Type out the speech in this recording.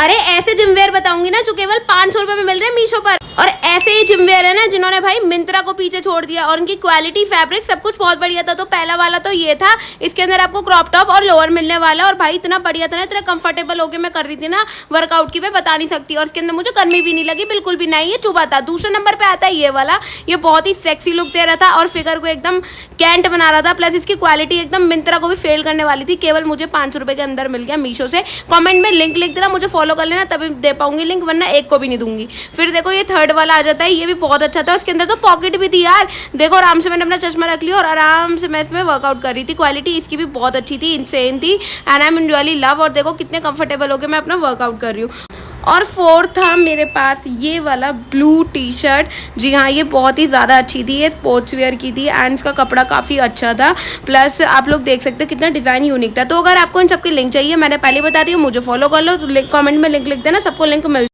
अरे ऐसे जिमवेयर बताऊंगी ना जो केवल 500 रुपए में मिल रहे हैं मीशो पर। और ऐसे ही जिमवेयर है ना जिन्होंने भाई मिंत्रा को पीछे छोड़ दिया, और उनकी क्वालिटी, फैब्रिक सब कुछ बहुत बढ़िया था। तो पहला वाला तो ये था, इसके अंदर आपको क्रॉप टॉप और लोअर मिलने वाला, और भाई इतना बढ़िया था ना, इतना कंफर्टेबल होके मैं कर रही थी ना वर्कआउट की, मैं बता नहीं सकती। और इसके अंदर मुझे गर्मी भी नहीं लगी बिल्कुल भी, नहीं ये चुभा था। दूसरे नंबर पे आता है ये वाला, ये बहुत ही सेक्सी लुक दे रहा था और फिगर को एकदम कैंट बना रहा था, प्लस इसकी क्वालिटी एकदम मिंत्रा को भी फेल करने वाली थी। केवल मुझे 500 रुपए के अंदर मिल गया मीशो से। कमेंट में लिंक लिख देना, मुझे फॉलो कर लेना, तभी दे पाऊंगी लिंक, वरना एक को भी नहीं दूंगी। फिर देखो ये थर्ड वाला आ जाता है, ये भी बहुत अच्छा था। उसके अंदर तो पॉकेट भी थी यार, देखो आराम से मैंने अपना चश्मा रख लिया और आराम से मैं इसमें वर्कआउट कर रही थी। क्वालिटी इसकी भी बहुत अच्छी थी, इनसेन थी, and I am really love. और देखो कितने कंफर्टेबल होकर मैं अपना वर्कआउट कर रही हूँ। और फोर्थ था मेरे पास ये वाला ब्लू टी शर्ट। जी हाँ, ये बहुत ही ज़्यादा अच्छी थी, ये स्पोर्ट्स वेयर की थी एंड इसका कपड़ा काफ़ी अच्छा था, प्लस आप लोग देख सकते हो कितना डिज़ाइन यूनिक था। तो अगर आपको इन सबकी लिंक चाहिए, मैंने पहले बता दी, मुझे फॉलो कर लो, तो कमेंट में लिंक लिख देना, सबको लिंक मिल